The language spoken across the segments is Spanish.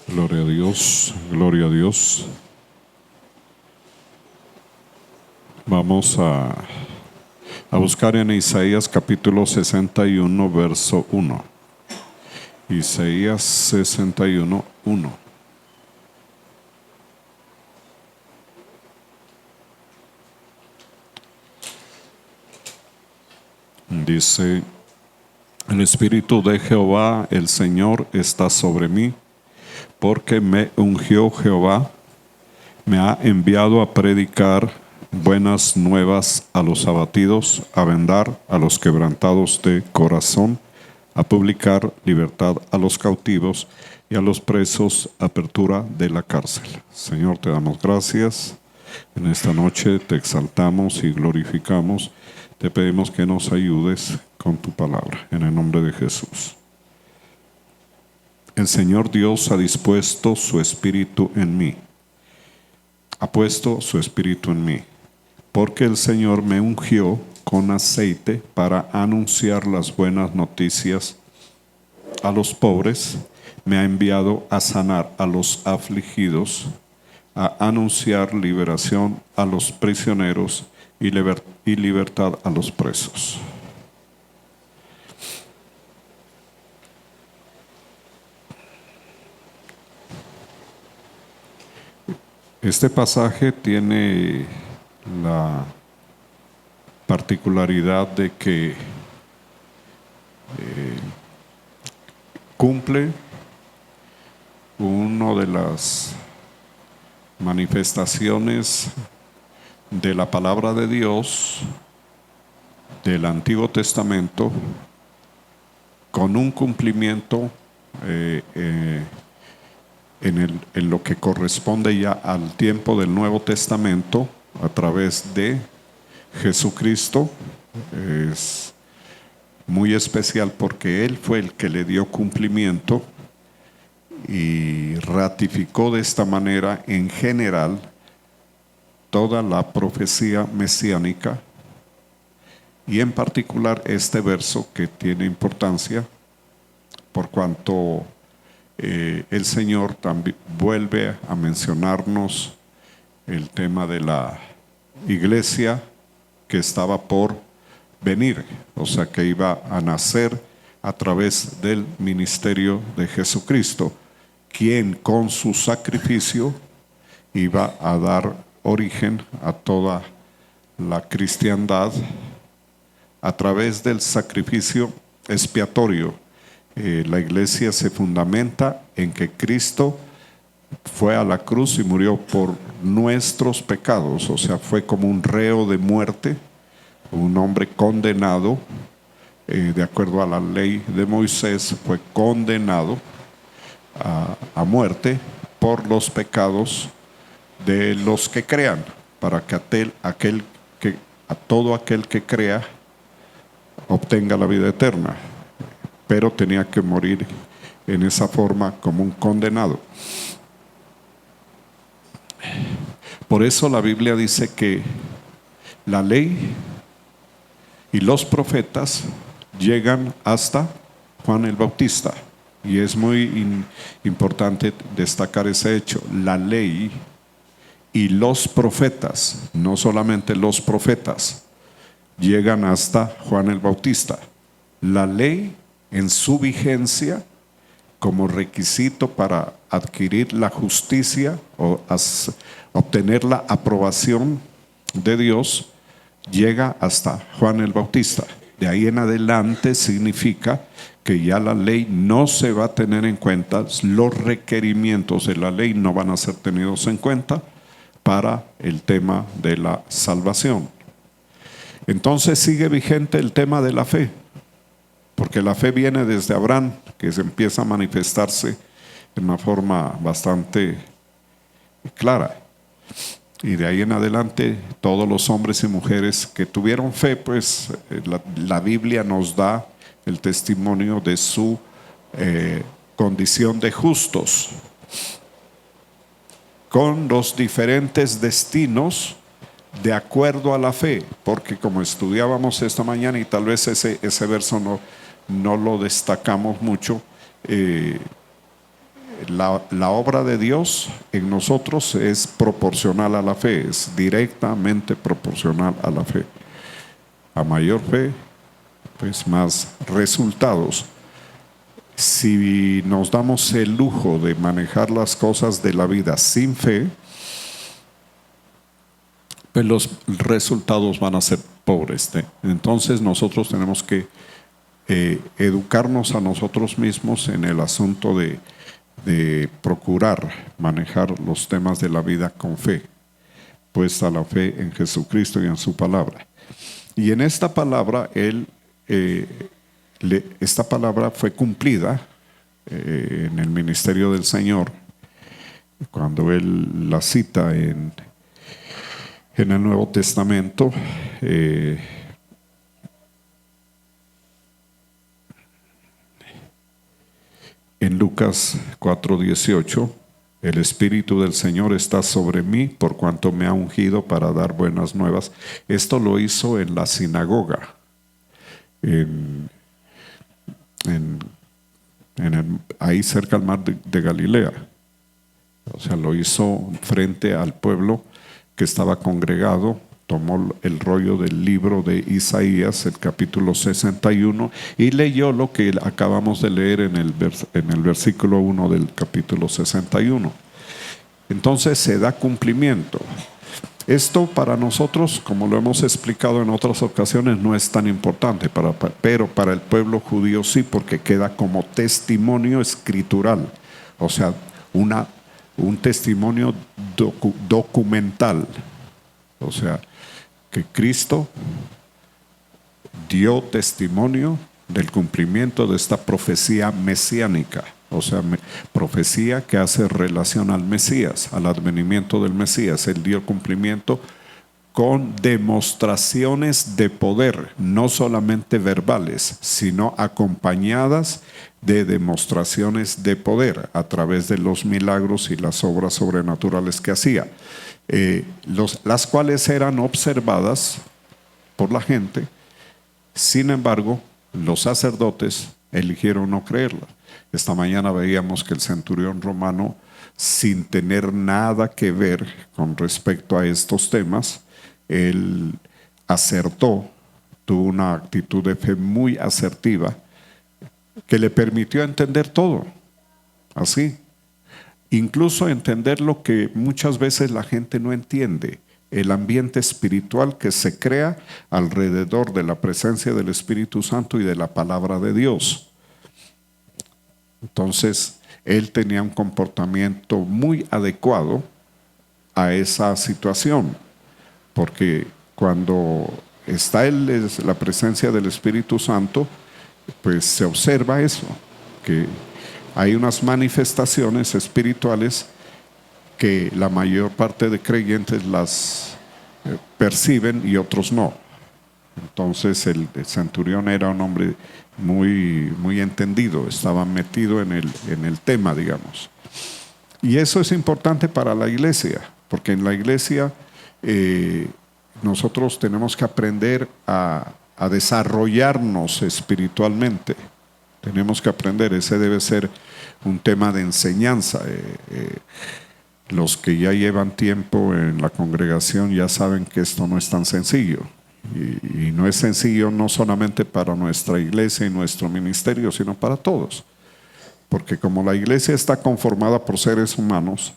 Gloria a Dios, gloria a Dios. Vamos a buscar en Isaías capítulo 61, verso 1. Isaías 61, 1. Dice: el Espíritu de Jehová, el Señor, está sobre mí, porque me ungió Jehová, me ha enviado a predicar buenas nuevas a los abatidos, a vendar a los quebrantados de corazón, a publicar libertad a los cautivos y a los presos, apertura de la cárcel. Señor, te damos gracias. En esta noche te exaltamos y glorificamos. Te pedimos que nos ayudes con tu palabra, en el nombre de Jesús. El Señor Dios ha dispuesto su espíritu en mí. Ha puesto su espíritu en mí, porque el Señor me ungió con aceite para anunciar las buenas noticias a los pobres, me ha enviado a sanar a los afligidos, a anunciar liberación a los prisioneros y libertad a los presos. Este pasaje tiene la particularidad de que cumple una de las manifestaciones de la palabra de Dios del Antiguo Testamento con un cumplimiento en lo que corresponde ya al tiempo del Nuevo Testamento a través de Jesucristo. Es muy especial porque Él fue el que le dio cumplimiento y ratificó de esta manera en general toda la profecía mesiánica, y en particular este verso que tiene importancia por cuanto el Señor también vuelve a mencionarnos el tema de la iglesia que estaba por venir, o sea que iba a nacer a través del ministerio de Jesucristo, quien con su sacrificio iba a dar origen a toda la cristiandad a través del sacrificio expiatorio. La iglesia se fundamenta en que Cristo fue a la cruz y murió por nuestros pecados, o sea, fue como un reo de muerte, un hombre condenado, de acuerdo a la ley de Moisés, fue condenado a muerte por los pecados de los que crean, para que a todo aquel que crea obtenga la vida eterna, pero tenía que morir en esa forma como un condenado. Por eso la Biblia dice que la ley y los profetas llegan hasta Juan el Bautista, y es muy importante destacar ese hecho. La ley y los profetas, no solamente los profetas, llegan hasta Juan el Bautista. La ley en su vigencia como requisito para adquirir la justicia o obtener la aprobación de Dios llega hasta Juan el Bautista. De ahí en adelante significa que ya la ley no se va a tener en cuenta, los requerimientos de la ley no van a ser tenidos en cuenta para el tema de la salvación. Entonces sigue vigente el tema de la fe, porque la fe viene desde Abraham, que se empieza a manifestarse de una forma bastante clara. Y de ahí en adelante todos los hombres y mujeres que tuvieron fe, pues la Biblia nos da el testimonio de su condición de justos, con los diferentes destinos de acuerdo a la fe, porque como estudiábamos esta mañana, y tal vez ese verso no lo destacamos mucho, la obra de Dios en nosotros es proporcional a la fe, es directamente proporcional a la fe. A mayor fe, pues más resultados. Si nos damos el lujo de manejar las cosas de la vida sin fe, pues los resultados van a ser pobres. Entonces nosotros tenemos que educarnos a nosotros mismos en el asunto de procurar manejar los temas de la vida con fe, puesta la fe en Jesucristo y en su palabra. Y en esta palabra, esta palabra fue cumplida en el ministerio del Señor, cuando Él la cita en el Nuevo Testamento. En Lucas 4:18, el Espíritu del Señor está sobre mí por cuanto me ha ungido para dar buenas nuevas. Esto lo hizo en la sinagoga, ahí cerca al mar de Galilea. O sea, lo hizo frente al pueblo que estaba congregado. Tomó el rollo del libro de Isaías, el capítulo 61, y leyó lo que acabamos de leer en el versículo 1 del capítulo 61. Entonces se da cumplimiento. Esto para nosotros, como lo hemos explicado en otras ocasiones, no es tan importante, pero para el pueblo judío sí, porque queda como testimonio escritural, o sea, un testimonio documental. O sea, que Cristo dio testimonio del cumplimiento de esta profecía mesiánica, o sea, profecía que hace relación al Mesías, al advenimiento del Mesías. Él dio cumplimiento con demostraciones de poder, no solamente verbales, sino acompañadas de demostraciones de poder a través de los milagros y las obras sobrenaturales que hacía. Las cuales eran observadas por la gente. Sin embargo, los sacerdotes eligieron no creerlas. Esta mañana veíamos que el centurión romano, sin tener nada que ver con respecto a estos temas, él acertó, tuvo una actitud de fe muy asertiva que le permitió entender todo, así. Incluso entender lo que muchas veces la gente no entiende, el ambiente espiritual que se crea alrededor de la presencia del Espíritu Santo y de la palabra de Dios. Entonces, él tenía un comportamiento muy adecuado a esa situación, porque cuando está la presencia del Espíritu Santo, pues se observa eso, que hay unas manifestaciones espirituales que la mayor parte de creyentes las perciben y otros no. Entonces el centurión era un hombre muy entendido, estaba metido en el tema, digamos. Y eso es importante para la iglesia, porque en la iglesia nosotros tenemos que aprender a desarrollarnos espiritualmente. Tenemos que aprender, ese debe ser un tema de enseñanza. Los que ya llevan tiempo en la congregación ya saben que esto no es tan sencillo. Y no es sencillo no solamente para nuestra iglesia y nuestro ministerio, sino para todos. Porque como la iglesia está conformada por seres humanos,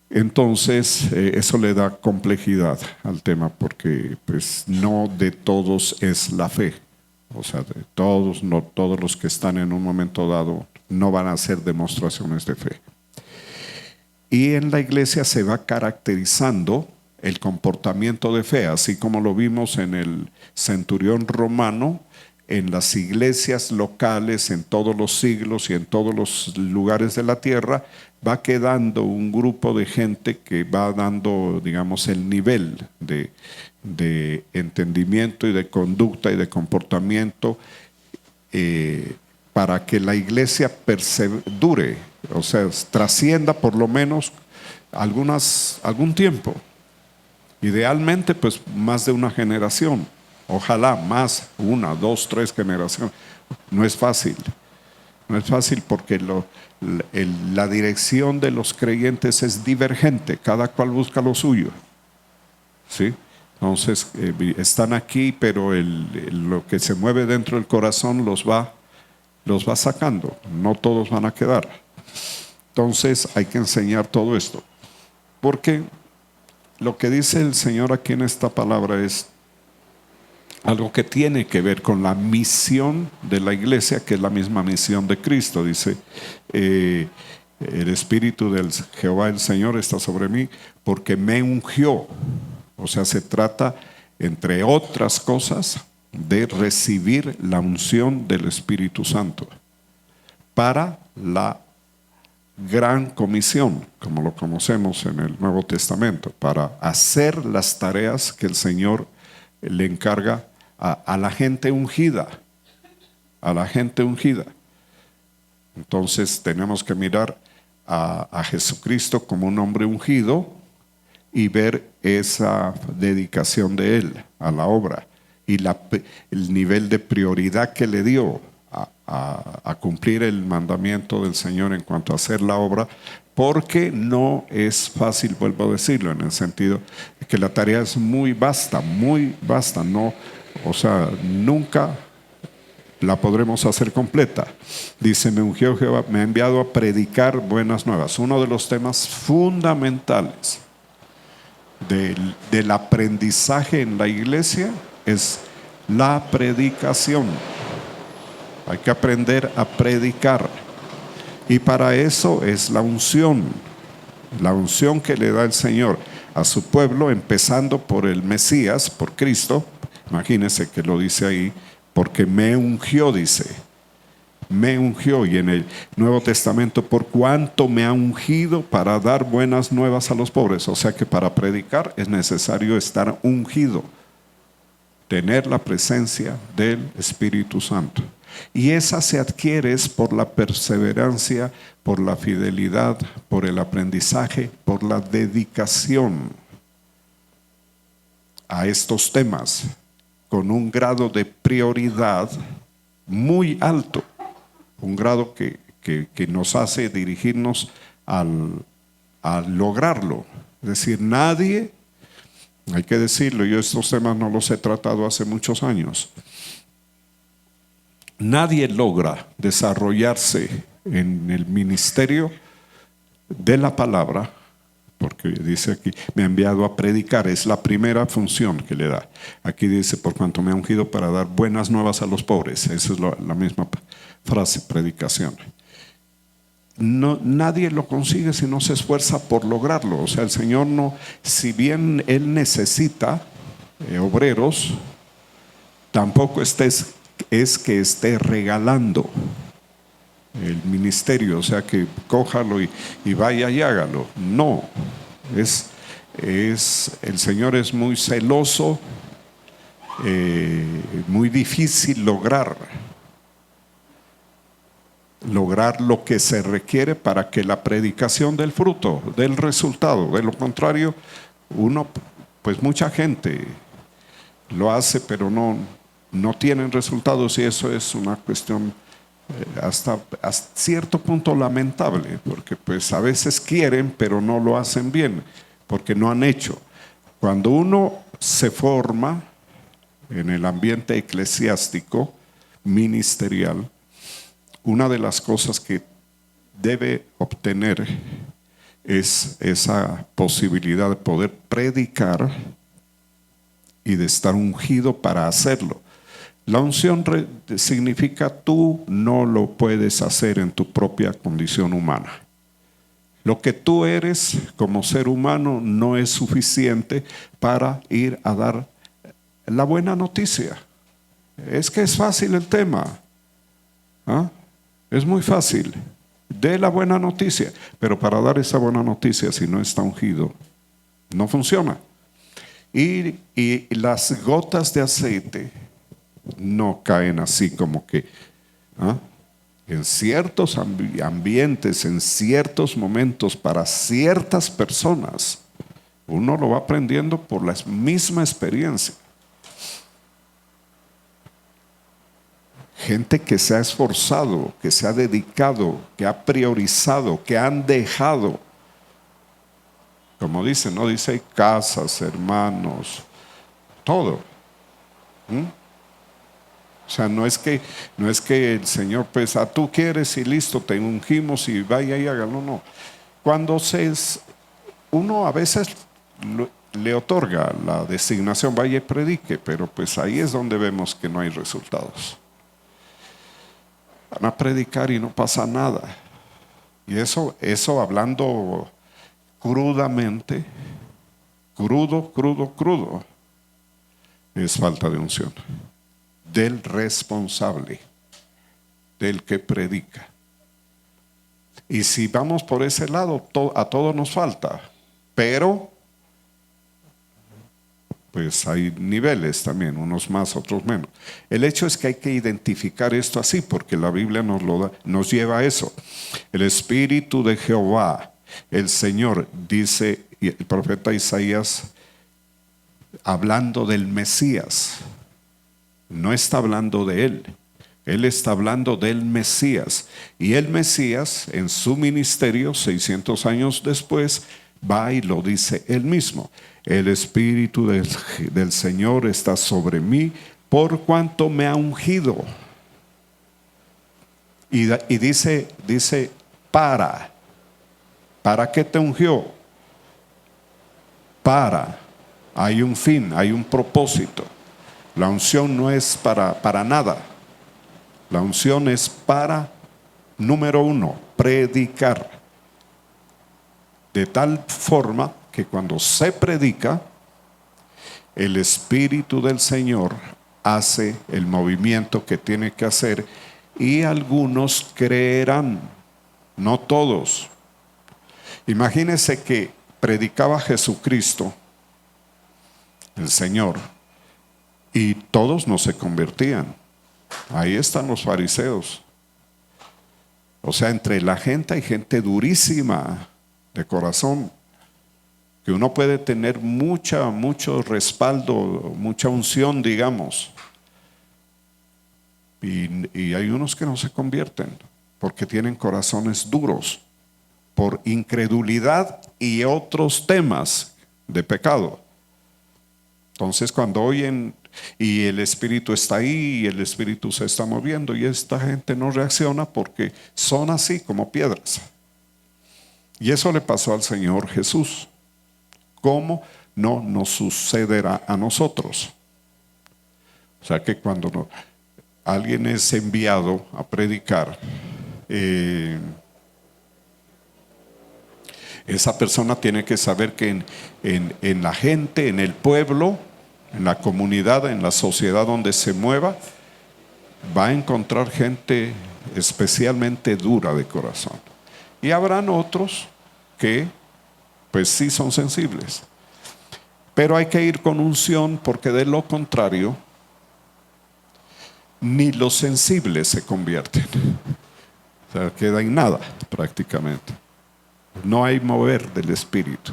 entonces eso le da complejidad al tema, porque pues no de todos es la fe. O sea, de todos, no todos los que están en un momento dado no van a hacer demostraciones de fe. Y en la iglesia se va caracterizando el comportamiento de fe, así como lo vimos en el centurión romano, en las iglesias locales, en todos los siglos y en todos los lugares de la tierra, va quedando un grupo de gente que va dando, digamos, el nivel de entendimiento y de conducta y de comportamiento para que la iglesia perdure, o sea, trascienda por lo menos algún tiempo. Idealmente, pues más de una generación. Ojalá más, 1, 2, 3 generaciones. No es fácil, No es fácil porque la dirección de los creyentes es divergente, cada cual busca lo suyo, ¿sí? Entonces están aquí, pero lo que se mueve dentro del corazón los va sacando, no todos van a quedar. Entonces hay que enseñar todo esto, porque lo que dice el Señor aquí en esta palabra es algo que tiene que ver con la misión de la iglesia, que es la misma misión de Cristo. Dice, el Espíritu del Jehová el Señor está sobre mí porque me ungió. O sea, se trata, entre otras cosas, de recibir la unción del Espíritu Santo para la gran comisión, como lo conocemos en el Nuevo Testamento, para hacer las tareas que el Señor le encarga a la gente ungida, a la gente ungida. Entonces tenemos que mirar a Jesucristo como un hombre ungido y ver esa dedicación de Él a la obra y el nivel de prioridad que le dio a cumplir el mandamiento del Señor en cuanto a hacer la obra, porque no es fácil, vuelvo a decirlo, en el sentido de que la tarea es muy vasta, no, o sea, nunca la podremos hacer completa. Dice, me ungió Jehová, me ha enviado a predicar buenas nuevas. Uno de los temas fundamentales del aprendizaje en la iglesia es la predicación. Hay que aprender a predicar. Y para eso es la unción que le da el Señor a su pueblo, empezando por el Mesías, por Cristo. Imagínense que lo dice ahí, porque me ungió, dice. Me ungió. Y en el Nuevo Testamento, por cuanto me ha ungido para dar buenas nuevas a los pobres. O sea que para predicar es necesario estar ungido, tener la presencia del Espíritu Santo. Y esa se adquiere por la perseverancia, por la fidelidad, por el aprendizaje, por la dedicación a estos temas, con un grado de prioridad muy alto, un grado que nos hace dirigirnos a lograrlo. Es decir, nadie, hay que decirlo, yo estos temas no los he tratado hace muchos años, nadie logra desarrollarse en el ministerio de la palabra, porque dice aquí, me ha enviado a predicar, es la primera función que le da. Aquí dice, por cuanto me ha ungido para dar buenas nuevas a los pobres. Esa es la misma frase, predicación. No, nadie lo consigue si no se esfuerza por lograrlo. O sea, el Señor no, si bien Él necesita obreros, tampoco es que esté regalando el ministerio, o sea que cójalo y vaya y hágalo. No, el Señor es muy celoso, muy difícil lograr lo que se requiere para que la predicación del fruto, del resultado. De lo contrario, pues mucha gente lo hace, pero no tienen resultados, y eso es una cuestión hasta cierto punto lamentable, porque pues a veces quieren pero no lo hacen bien, porque no han hecho. Cuando uno se forma en el ambiente eclesiástico, ministerial, una de las cosas que debe obtener es esa posibilidad de poder predicar y de estar ungido para hacerlo. La unción significa tú no lo puedes hacer en tu propia condición humana. Lo que tú eres como ser humano no es suficiente para ir a dar la buena noticia. Es que es fácil el tema. ¿Ah? Es muy fácil. Dé la buena noticia. Pero para dar esa buena noticia, si no está ungido, no funciona. Y las gotas de aceite no caen así como que en ciertos ambientes, en ciertos momentos, para ciertas personas. Uno lo va aprendiendo por la misma experiencia. gente que se ha esforzado, que se ha dedicado, que ha priorizado, que han dejado. Como dice, no dice casas, hermanos, todo. O sea, no es que el Señor, pues, tú quieres y listo, te ungimos y vaya y hágalo, no. Cuando uno a veces le otorga la designación, vaya y predique, pero pues ahí es donde vemos que no hay resultados. Van a predicar y no pasa nada. Y eso hablando crudamente, crudo, es falta de unción del responsable, del que predica. Y si vamos por ese lado, a todos nos falta, pero pues hay niveles también, unos más, otros menos. El hecho es que hay que identificar esto así, porque la Biblia nos lleva a eso. El Espíritu de Jehová, el Señor, dice el profeta Isaías, hablando del Mesías, no está hablando de él. Él está hablando del Mesías. Y el Mesías, en su ministerio, 600 años después, va y lo dice él mismo. El Espíritu del Señor está sobre mí, por cuanto me ha ungido. Y dice, ¿para qué te ungió? Hay un fin, hay un propósito. La unción no es para nada. La unción es para, número 1, predicar. De tal forma que cuando se predica, el Espíritu del Señor hace el movimiento que tiene que hacer y algunos creerán, no todos. Imagínense que predicaba Jesucristo, el Señor, y todos no se convertían. Ahí están los fariseos. O sea, entre la gente hay gente durísima de corazón, que uno puede tener mucho respaldo, mucha unción, digamos, y hay unos que no se convierten porque tienen corazones duros por incredulidad y otros temas de pecado. Entonces, cuando oyen y el Espíritu está ahí y el Espíritu se está moviendo y esta gente no reacciona porque son así como piedras. Y eso le pasó al Señor Jesús. ¿Cómo no nos sucederá a nosotros? O sea que cuando alguien es enviado a predicar, esa persona tiene que saber que en la gente, en el pueblo, en la comunidad, en la sociedad donde se mueva, va a encontrar gente especialmente dura de corazón. Y habrán otros que pues sí son sensibles. Pero hay que ir con unción, porque de lo contrario, ni los sensibles se convierten. O sea, queda en nada prácticamente. No hay mover del Espíritu.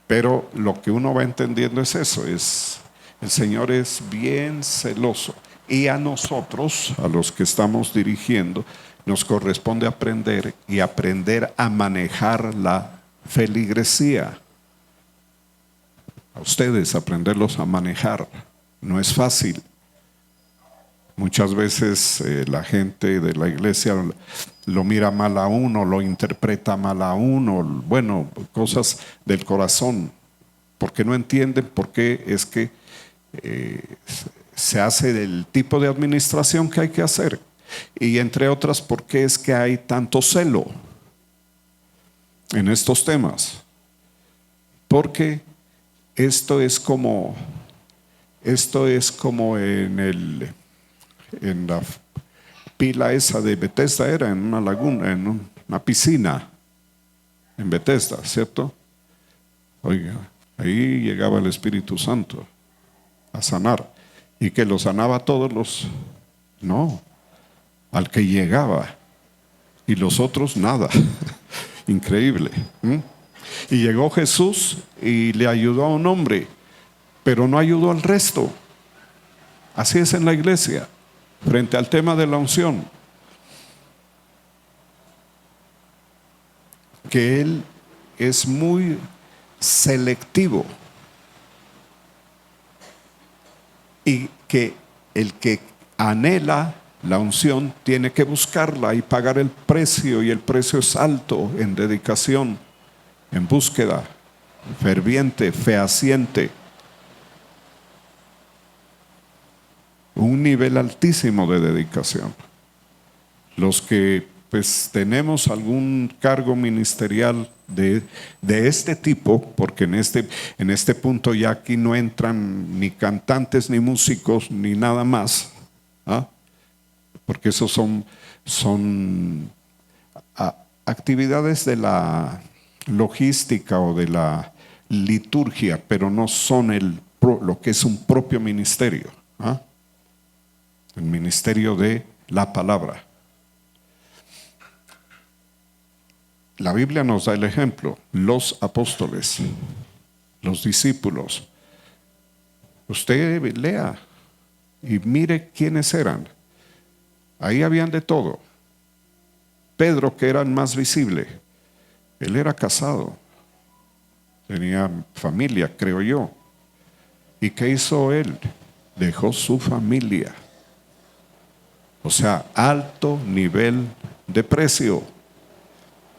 Pero lo que uno va entendiendo es eso, el Señor es bien celoso. Y a nosotros, a los que estamos dirigiendo, nos corresponde aprender a manejar la feligresía. A ustedes aprenderlos a manejar. No es fácil. Muchas veces la gente de la iglesia lo mira mal a uno, lo interpreta mal a uno, bueno, cosas del corazón, porque no entienden por qué es que se hace del tipo de administración que hay que hacer, y entre otras, por qué es que hay tanto celo en estos temas. Porque esto es como en la pila esa de Bethesda, era en una laguna, en una piscina en Bethesda, ¿cierto? Oiga, ahí llegaba el Espíritu Santo a sanar, y que lo sanaba a todos no, al que llegaba, y los otros nada. Increíble. Y llegó Jesús y le ayudó a un hombre, pero no ayudó al resto. Así es en la iglesia. frente al tema de la unción, que Él es muy selectivo y que el que anhela la unción tiene que buscarla y pagar el precio, y el precio es alto en dedicación, en búsqueda ferviente, fehaciente, un nivel altísimo de dedicación. Los que pues tenemos algún cargo ministerial de este tipo, porque en este punto ya aquí no entran ni cantantes, ni músicos, ni nada más, ¿ah? Porque esos son actividades de la logística o de la liturgia, pero no son lo que es un propio ministerio, ¿ah? El ministerio de la palabra. La Biblia nos da el ejemplo, los apóstoles, los discípulos. Usted lea y mire quiénes eran. Ahí habían de todo. Pedro, que era el más visible, él era casado, tenía familia, creo yo. ¿Y qué hizo él? Dejó su familia. O sea, alto nivel de precio.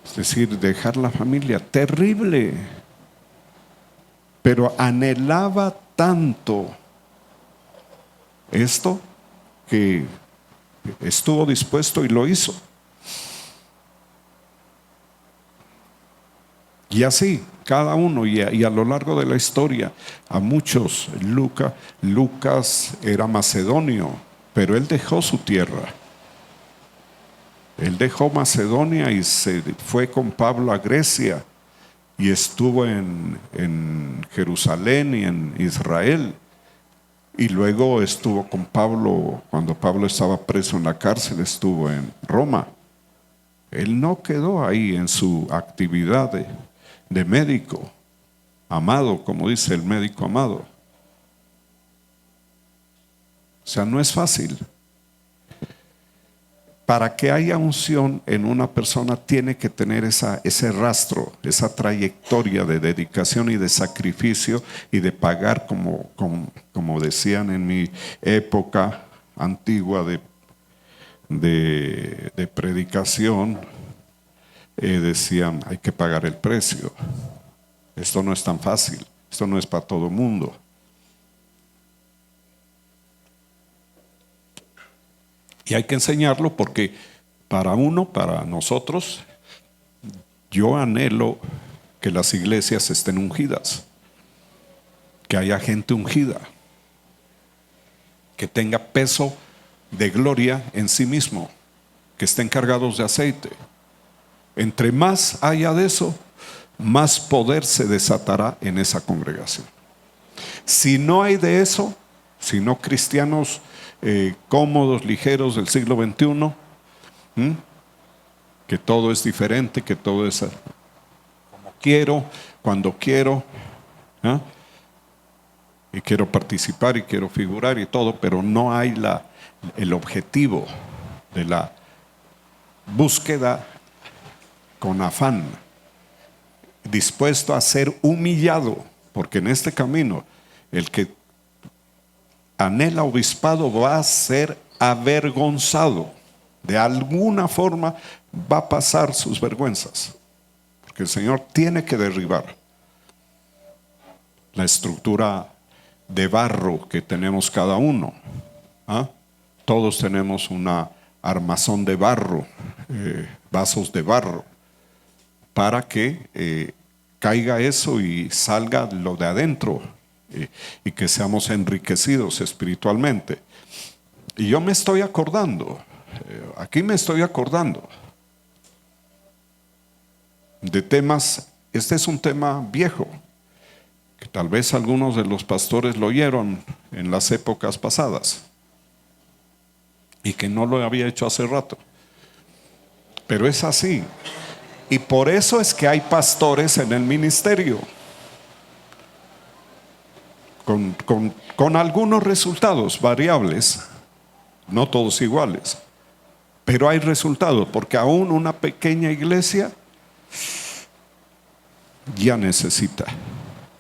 Es decir, dejar la familia, terrible. Pero anhelaba tanto esto que estuvo dispuesto y lo hizo. Y así, cada uno, y a lo largo de la historia, a muchos. Lucas era macedonio, pero él dejó su tierra. Él dejó Macedonia y se fue con Pablo a Grecia, y estuvo en Jerusalén y en Israel. Y luego estuvo con Pablo, cuando Pablo estaba preso en la cárcel, estuvo en Roma. Él no quedó ahí en su actividad de médico amado, como dice el médico amado. O sea, no es fácil. Para que haya unción en una persona, tiene que tener ese rastro, esa trayectoria de dedicación y de sacrificio, y de pagar, como decían en mi época antigua de predicación, decían, hay que pagar el precio. Esto no es tan fácil, esto no es para todo mundo. Y hay que enseñarlo, porque para nosotros, yo anhelo que las iglesias estén ungidas, que haya gente ungida, que tenga peso de gloria en sí mismo, que estén cargados de aceite. Entre más haya de eso, más poder se desatará en esa congregación. Si no hay de eso, si no, cristianos cómodos, ligeros del siglo XXI, que todo es diferente, que todo es como quiero, cuando quiero, ¿ah? Y quiero participar y quiero figurar y todo, pero no hay el objetivo de la búsqueda con afán, dispuesto a ser humillado, porque en este camino el que anhela obispado va a ser avergonzado. De alguna forma va a pasar sus vergüenzas, porque el Señor tiene que derribar la estructura de barro que tenemos cada uno, ¿ah? Todos tenemos una armazón de barro, vasos de barro, para que caiga eso y salga lo de adentro, y que seamos enriquecidos espiritualmente. Y yo me estoy acordando, aquí me estoy acordando de temas. Este es un tema viejo, que tal vez algunos de los pastores lo oyeron en las épocas pasadas, y que no lo había hecho hace rato, pero es así. Y por eso es que hay pastores en el ministerio, con algunos resultados variables, no todos iguales, pero hay resultados, porque aún una pequeña iglesia ya necesita,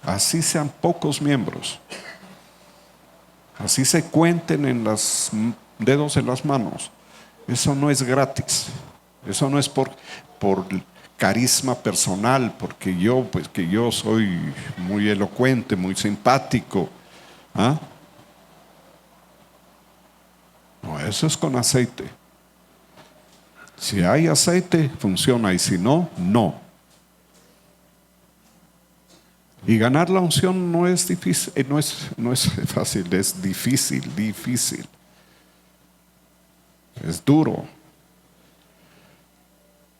así sean pocos miembros, así se cuenten en los dedos de las manos, eso no es gratis, eso no es por carisma personal, porque yo, pues que yo soy muy elocuente, muy simpático. ¿Ah? No, eso es con aceite. Si hay aceite, funciona, y si no, no. Y ganar la unción no es difícil, no es fácil, es difícil. Es duro.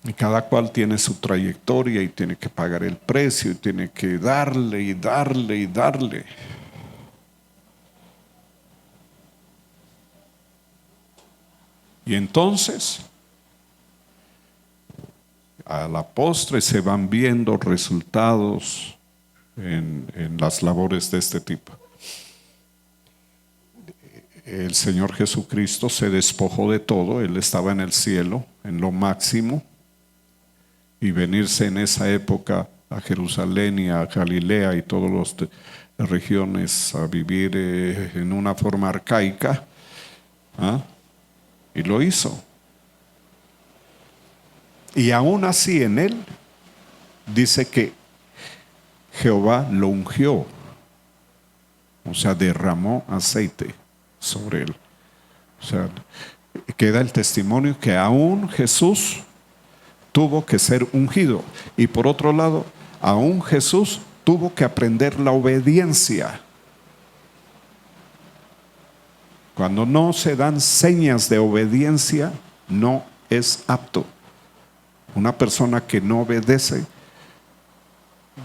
Y cada cual tiene su trayectoria y tiene que pagar el precio y tiene que darle y darle y darle. Y entonces, a la postre se van viendo resultados en las labores de este tipo. El Señor Jesucristo se despojó de todo, Él estaba en el cielo, en lo máximo, y venirse en esa época a Jerusalén y a Galilea y todas las regiones a vivir en una forma arcaica, ¿ah? Y lo hizo. Y aún así en él dice que Jehová lo ungió, o sea, derramó aceite sobre él. O sea, queda el testimonio que aún Jesús tuvo que ser ungido. Y por otro lado, aún Jesús tuvo que aprender la obediencia. Cuando no se dan señas de obediencia, no es apto. Una persona que no obedece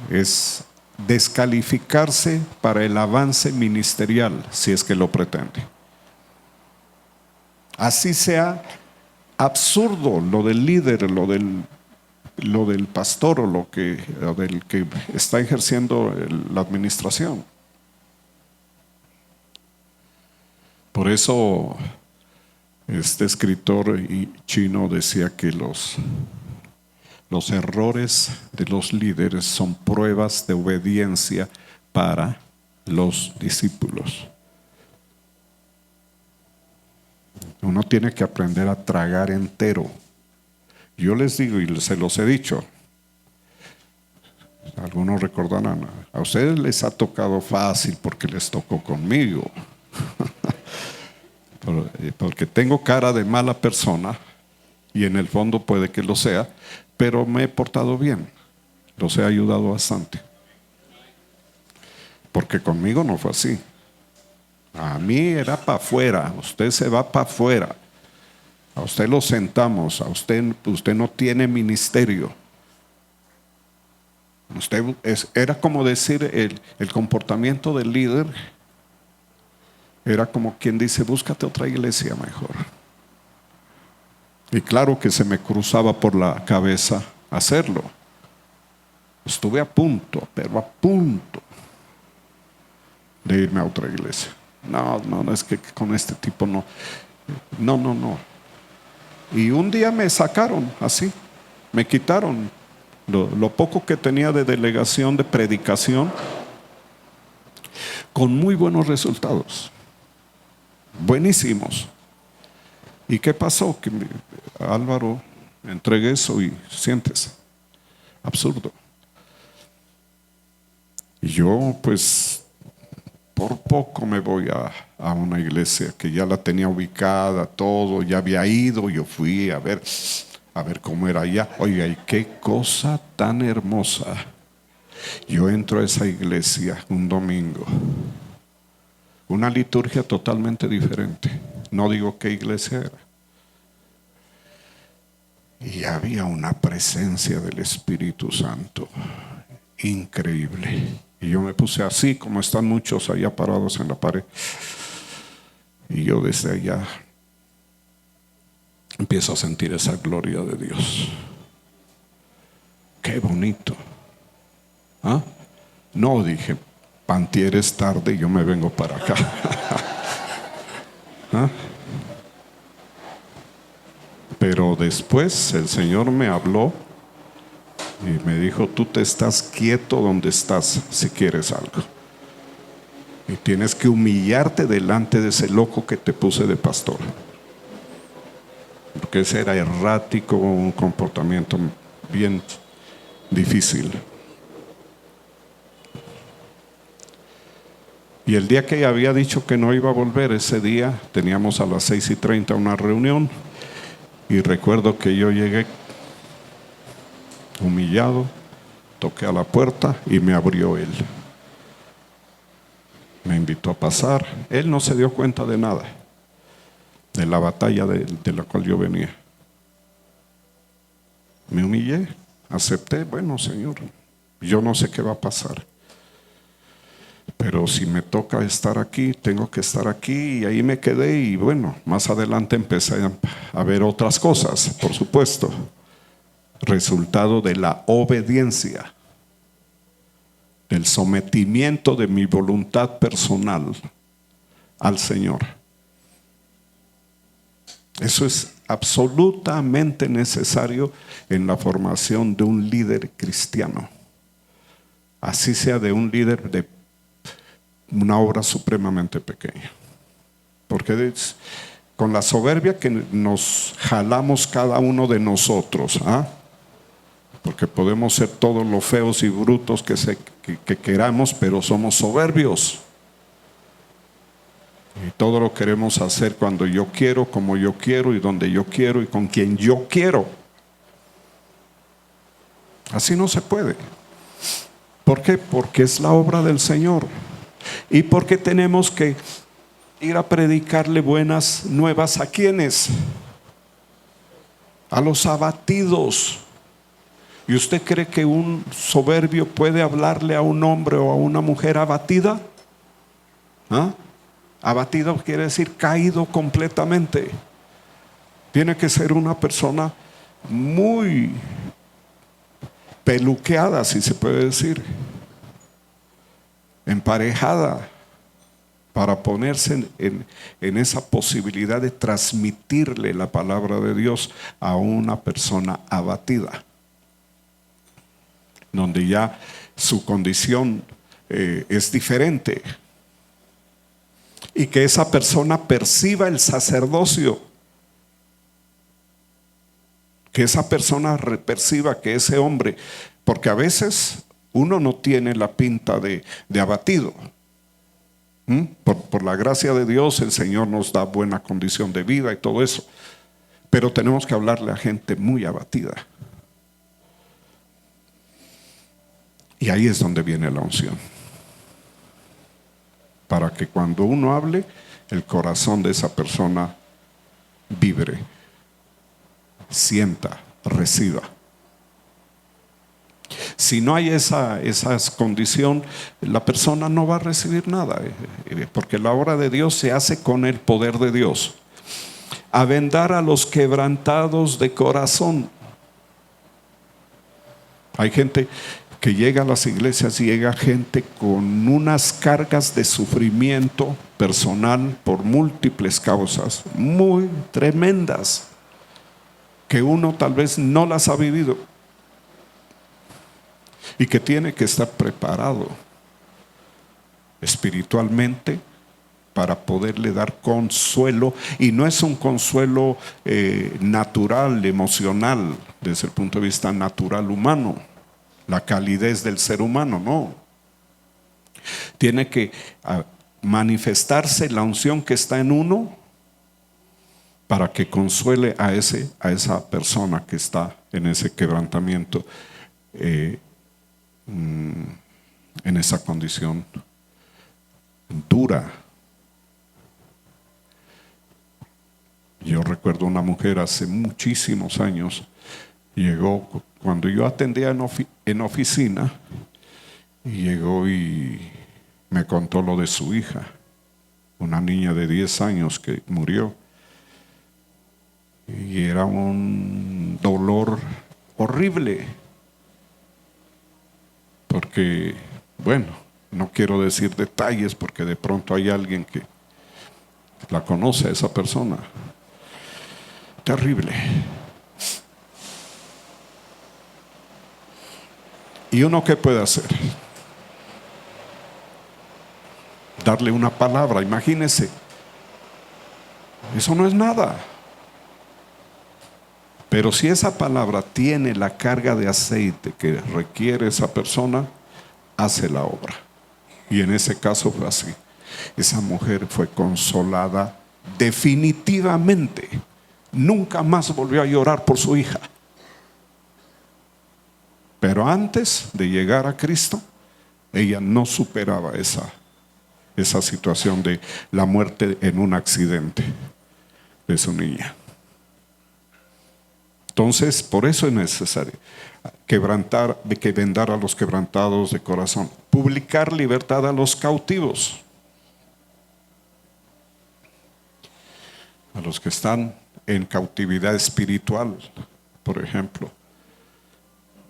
es descalificarse para el avance ministerial, si es que lo pretende. Así sea absurdo lo del líder, lo del pastor o lo del que está ejerciendo la administración. Por eso este escritor chino decía que los errores de los líderes son pruebas de obediencia para los discípulos. Uno tiene que aprender a tragar entero. Yo les digo y se los he dicho, algunos recordarán, a ustedes les ha tocado fácil porque les tocó conmigo. Porque tengo cara de mala persona y en el fondo puede que lo sea, pero me he portado bien, los he ayudado bastante, porque conmigo no fue así. A mí era para afuera, usted se va para afuera, a usted lo sentamos, a usted no tiene ministerio. Era como decir, el comportamiento del líder era como quien dice, búscate otra iglesia mejor. Y claro que se me cruzaba por la cabeza hacerlo. Estuve a punto, pero a punto de irme a otra iglesia. No, es que con este tipo no. No. Y un día me sacaron así, me quitaron lo poco que tenía de delegación, de predicación, con muy buenos resultados. Buenísimos. ¿Y qué pasó? Que Álvaro, entregué eso y siéntese. Absurdo. Y yo pues por poco me voy a una iglesia que ya la tenía ubicada, todo, ya había ido, yo fui a ver cómo era allá. Oiga, y qué cosa tan hermosa. Yo entro a esa iglesia un domingo, una liturgia totalmente diferente. No digo qué iglesia era. Y había una presencia del Espíritu Santo increíble. Y yo me puse así, como están muchos allá parados en la pared. Y yo desde allá empiezo a sentir esa gloria de Dios. Qué bonito. ¿Ah? No, dije, Pantier es tarde y yo me vengo para acá. ¿Ah? Pero después el Señor me habló y me dijo: tú te estás quieto donde estás si quieres algo. Y tienes que humillarte delante de ese loco que te puse de pastor. Porque ese era errático, un comportamiento bien difícil. Y el día que ella había dicho que no iba a volver, ese día teníamos a las 6:30 una reunión. Y recuerdo que yo llegué humillado, toqué a la puerta y me abrió él. Me invitó a pasar. Él no se dio cuenta de nada, de la batalla de la cual yo venía. Me humillé, acepté. Bueno, Señor, yo no sé qué va a pasar, pero si me toca estar aquí, tengo que estar aquí. Y ahí me quedé. Y bueno, más adelante empecé a ver otras cosas, por supuesto, resultado de la obediencia, del sometimiento de mi voluntad personal al Señor. Eso es absolutamente necesario en la formación de un líder cristiano, así sea de un líder de una obra supremamente pequeña. Porque con la soberbia que nos jalamos cada uno de nosotros, porque podemos ser todos los feos y brutos que queramos, pero somos soberbios. Y todo lo queremos hacer cuando yo quiero, como yo quiero, y donde yo quiero, y con quien yo quiero. Así no se puede. ¿Por qué? Porque es la obra del Señor. Y porque tenemos que ir a predicarle buenas nuevas ¿a quiénes? A los abatidos. ¿Y usted cree que un soberbio puede hablarle a un hombre o a una mujer abatida? Abatido quiere decir caído completamente. Tiene que ser una persona muy peluqueada, si se puede decir, emparejada, para ponerse en esa posibilidad de transmitirle la palabra de Dios a una persona abatida, donde ya su condición es diferente, y que esa persona perciba el sacerdocio, que esa persona perciba que ese hombre, porque a veces uno no tiene la pinta de abatido. Por la gracia de Dios el Señor nos da buena condición de vida y todo eso, pero tenemos que hablarle a gente muy abatida. Y ahí es donde viene la unción, para que cuando uno hable, el corazón de esa persona vibre, sienta, reciba. Si no hay esa condición, la persona no va a recibir nada, porque la obra de Dios se hace con el poder de Dios. A vendar a los quebrantados de corazón. Hay gente que llega a las iglesias, y llega gente con unas cargas de sufrimiento personal por múltiples causas muy tremendas, que uno tal vez no las ha vivido, y que tiene que estar preparado espiritualmente para poderle dar consuelo. Y no es un consuelo natural, emocional, desde el punto de vista natural humano, la calidez del ser humano, no. Tiene que manifestarse la unción que está en uno para que consuele a esa persona que está en ese quebrantamiento, en esa condición dura. Yo recuerdo una mujer hace muchísimos años, llegó cuando yo atendía en oficina, y llegó y me contó lo de su hija, una niña de 10 años que murió, y era un dolor horrible, porque, bueno, no quiero decir detalles porque de pronto hay alguien que la conoce a esa persona, Terrible. ¿Y uno qué puede hacer? Darle una palabra, imagínese. Eso no es nada. Pero si esa palabra tiene la carga de aceite que requiere esa persona, hace la obra. Y en ese caso fue así. Esa mujer fue consolada definitivamente. Nunca más volvió a llorar por su hija. Pero antes de llegar a Cristo, ella no superaba esa situación de la muerte en un accidente de su niña. Entonces, por eso es necesario que vendar a los quebrantados de corazón, publicar libertad a los cautivos, a los que están en cautividad espiritual, por ejemplo,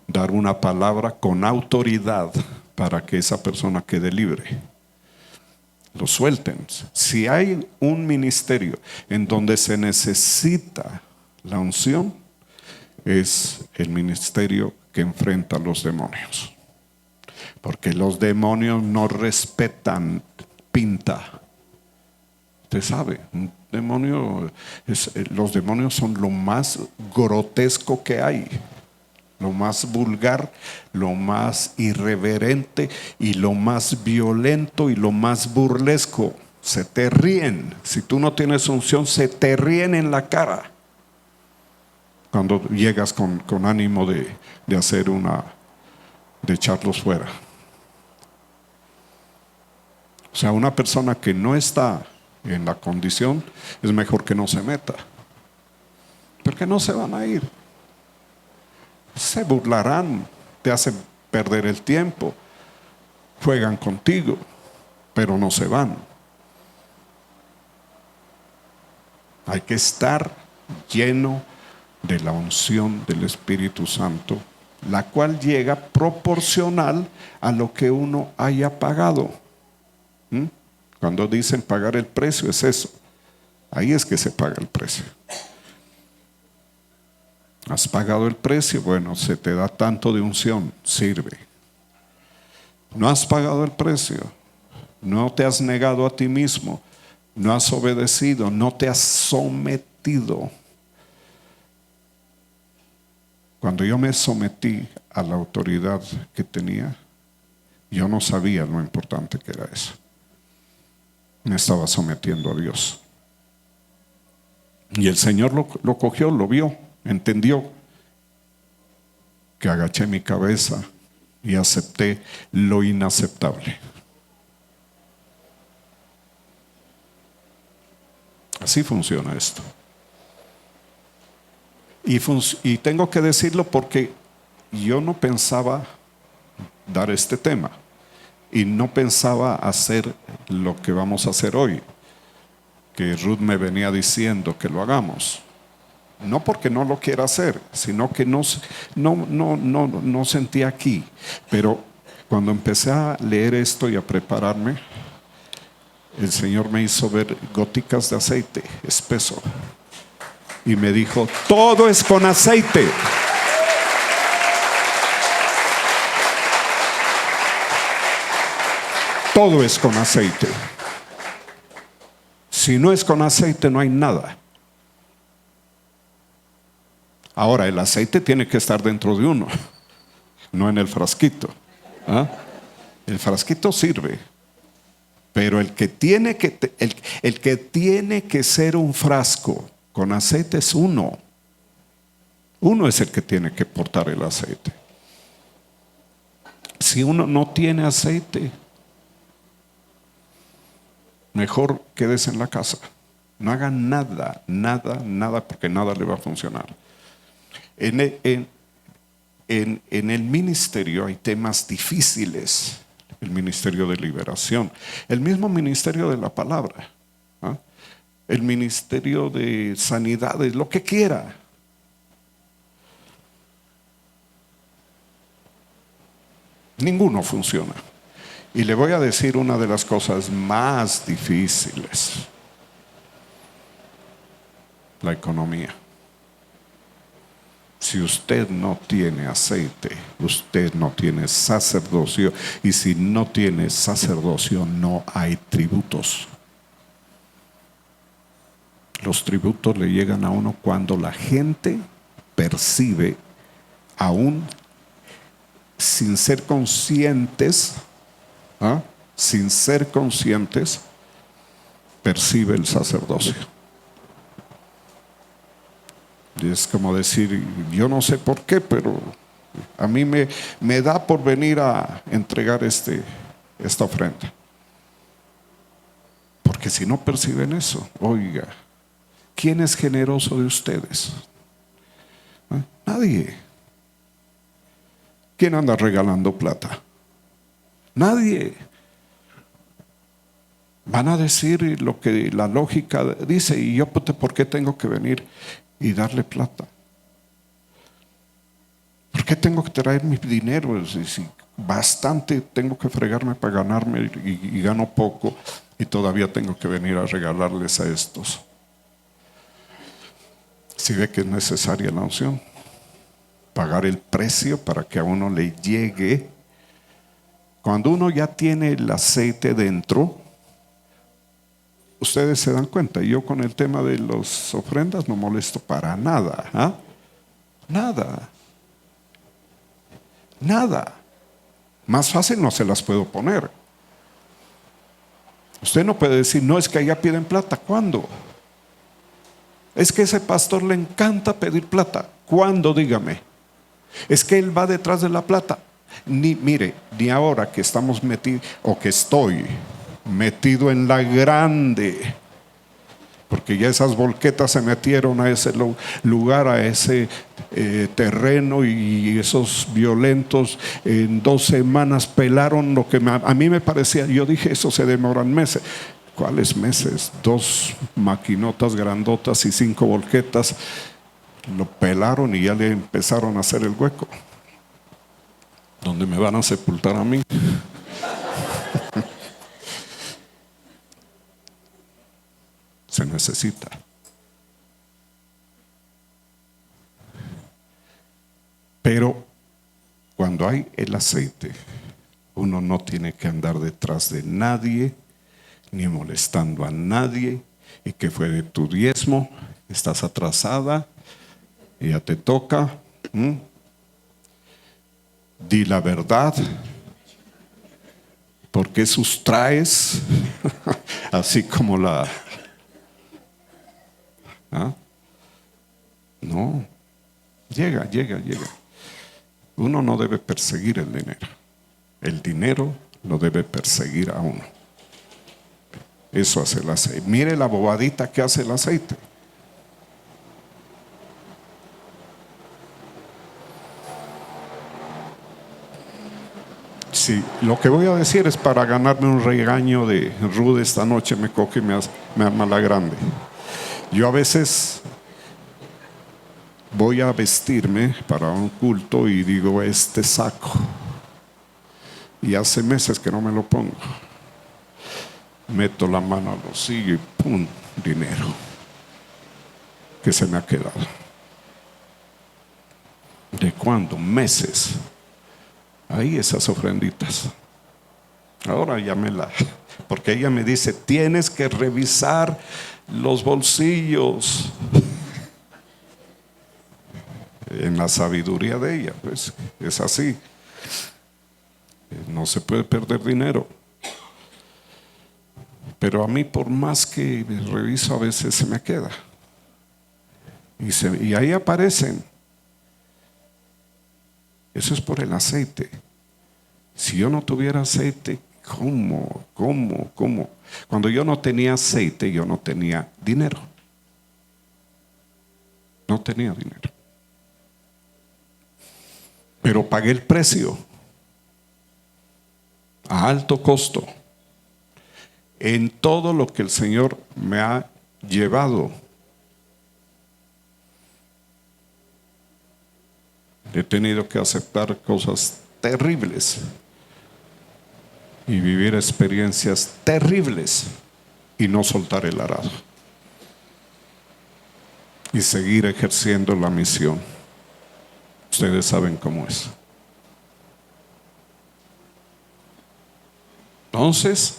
dar una palabra con autoridad para que esa persona quede libre. Lo suelten. Si hay un ministerio en donde se necesita la unción, es el ministerio que enfrenta a los demonios, porque los demonios no respetan pinta. Usted sabe, los demonios son lo más grotesco que hay, lo más vulgar, lo más irreverente y lo más violento y lo más burlesco. Se te ríen. Si tú no tienes unción, se te ríen en la cara cuando llegas con ánimo de hacer de echarlos fuera. O sea, una persona que no está en la condición, es mejor que no se meta, porque no se van a ir. Se burlarán, te hacen perder el tiempo, juegan contigo, pero no se van. Hay que estar lleno de la unción del Espíritu Santo, la cual llega proporcional a lo que uno haya pagado. Cuando dicen pagar el precio, es eso. Ahí es que se paga el precio. ¿Has pagado el precio? Bueno, se te da tanto de unción, sirve. No has pagado el precio, no te has negado a ti mismo, no has obedecido, no te has sometido. Cuando yo me sometí a la autoridad que tenía, yo no sabía lo importante que era eso. Me estaba sometiendo a Dios. Y el Señor lo cogió, lo vio, entendió que agaché mi cabeza y acepté lo inaceptable. Así funciona esto. Y tengo que decirlo porque yo no pensaba dar este tema y no pensaba hacer lo que vamos a hacer hoy, que Ruth me venía diciendo que lo hagamos. No porque no lo quiera hacer, sino que no sentí aquí. Pero cuando empecé a leer esto y a prepararme, el Señor me hizo ver goticas de aceite espeso y me dijo: todo es con aceite. Todo es con aceite. Si no es con aceite, no hay nada. Ahora, el aceite tiene que estar dentro de uno, no en el frasquito. El frasquito sirve, pero el que tiene que ser un frasco con aceite es uno. Uno es el que tiene que portar el aceite. Si uno no tiene aceite, mejor quédese en la casa. No haga nada, porque nada le va a funcionar. En el ministerio hay temas difíciles. El ministerio de liberación, el mismo ministerio de la palabra, el ministerio de sanidades, lo que quiera. Ninguno funciona. Y le voy a decir una de las cosas más difíciles: la economía. Si usted no tiene aceite, usted no tiene sacerdocio. Y si no tiene sacerdocio, no hay tributos. Los tributos le llegan a uno cuando la gente percibe, aún sin ser conscientes, sin ser conscientes, percibe el sacerdocio. Y es como decir, yo no sé por qué, pero a mí me da por venir a entregar esta ofrenda. Porque si no perciben eso, oiga, ¿quién es generoso de ustedes? Nadie. ¿Quién anda regalando plata? Nadie. Van a decir lo que la lógica dice, y yo, ¿por qué tengo que venir y darle plata? ¿Por qué tengo que traer mi dinero? Si bastante tengo que fregarme para ganarme y gano poco, y todavía tengo que venir a regalarles a estos. Si ve que es necesaria la unción, pagar el precio para que a uno le llegue. Cuando uno ya tiene el aceite dentro, ustedes se dan cuenta, yo con el tema de las ofrendas no molesto para nada. Nada. Más fácil no se las puedo poner. Usted no puede decir, no, es que allá piden plata. ¿Cuándo? Es que ese pastor le encanta pedir plata. ¿Cuándo? Dígame. Es que él va detrás de la plata. Mire, ni ahora que estamos metidos, o que estoy metido en la grande, porque ya esas volquetas se metieron a ese lugar, a ese terreno, y esos violentos en 2 semanas pelaron lo que a mí me parecía. Yo dije, eso se demoran meses. ¿Cuáles meses? 2 maquinotas grandotas y 5 volquetas lo pelaron y ya le empezaron a hacer el hueco donde me van a sepultar a mí. Se necesita. Pero cuando hay el aceite, uno no tiene que andar detrás de nadie, ni molestando a nadie. ¿Y que fue de tu diezmo? Estás atrasada, ya te toca. Di la verdad. ¿Por qué sustraes? Así como la... No, llega. Uno no debe perseguir el dinero. El dinero lo debe perseguir a uno. Eso hace el aceite. Mire la bobadita que hace el aceite. Sí, lo que voy a decir es para ganarme un regaño de Rude esta noche. Me coge y me arma la grande. Yo a veces voy a vestirme para un culto y digo, este saco, y hace meses que no me lo pongo. Meto la mano al bolsillo y ¡pum! Dinero que se me ha quedado. ¿De cuándo? Meses. Ahí esas ofrenditas. Ahora llámela, porque ella me dice, tienes que revisar los bolsillos. En la sabiduría de ella, pues es así. No se puede perder dinero. Pero a mí, por más que reviso, a veces se me queda. Y ahí aparecen. Eso es por el aceite. Si yo no tuviera aceite, ¿cómo? Cuando yo no tenía aceite, yo no tenía dinero. No tenía dinero. Pero pagué el precio a alto costo en todo lo que el Señor me ha llevado. He tenido que aceptar cosas terribles y vivir experiencias terribles y no soltar el arado y seguir ejerciendo la misión. Ustedes saben cómo es. Entonces,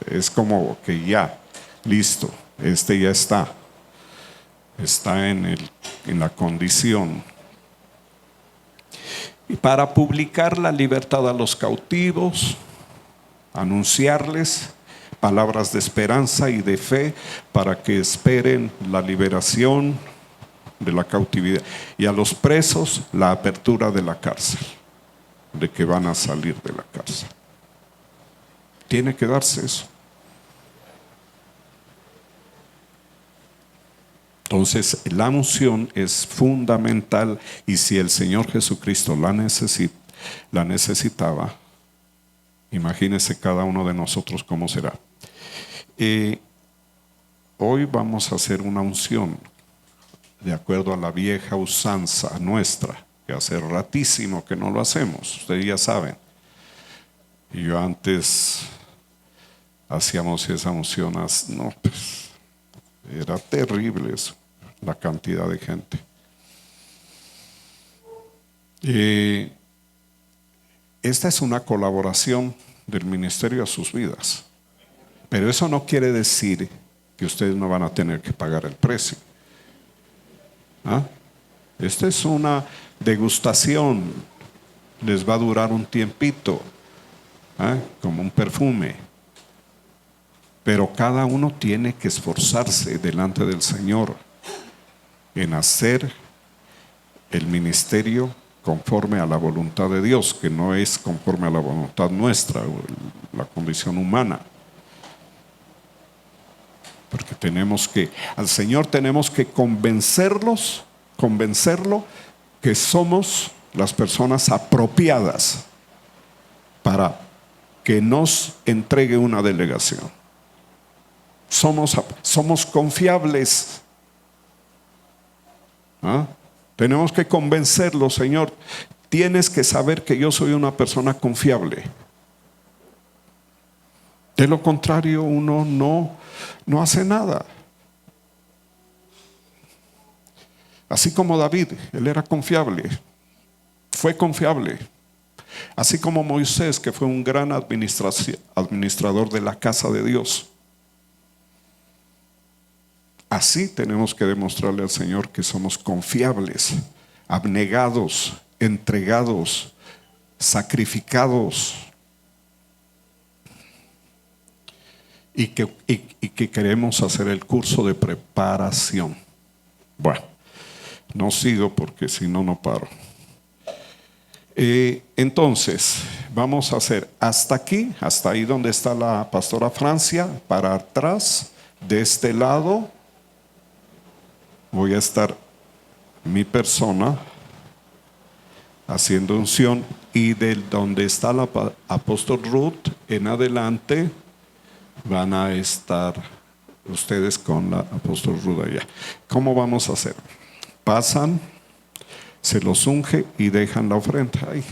es como que ya, listo, este ya está en la condición. Y para publicar la libertad a los cautivos, anunciarles palabras de esperanza y de fe para que esperen la liberación de la cautividad, y a los presos la apertura de la cárcel, de que van a salir de la cárcel. Tiene que darse eso. Entonces la unción es fundamental, y si el Señor Jesucristo la necesitaba, imagínese cada uno de nosotros cómo será. Hoy vamos a hacer una unción de acuerdo a la vieja usanza nuestra, que hace ratísimo que no lo hacemos, ustedes ya saben. Y yo antes hacíamos esa unción, no, pues era terrible eso, la cantidad de gente. Esta es una colaboración del ministerio a sus vidas, pero eso no quiere decir que ustedes no van a tener que pagar el precio. Esta es una degustación, les va a durar un tiempito, como un perfume, pero cada uno tiene que esforzarse delante del Señor en hacer el ministerio conforme a la voluntad de Dios, que no es conforme a la voluntad nuestra, la condición humana. Porque al Señor tenemos que convencerlo que somos las personas apropiadas para que nos entregue una delegación. Somos confiables. Tenemos que convencerlo, Señor, tienes que saber que yo soy una persona confiable. De lo contrario, uno no hace nada. Así como David, él era confiable, fue confiable. Así como Moisés, que fue un gran administrador de la casa de Dios. Así tenemos que demostrarle al Señor que somos confiables, abnegados, entregados, sacrificados, y que queremos hacer el curso de preparación. Bueno, no sigo porque si no, no paro. Entonces, vamos a hacer hasta aquí, hasta ahí donde está la pastora Francia, para atrás, de este lado, voy a estar mi persona haciendo unción, y del donde está la apóstol Ruth en adelante van a estar ustedes con la apóstol Ruth allá. ¿Cómo vamos a hacer? Pasan, se los unge y dejan la ofrenda ahí.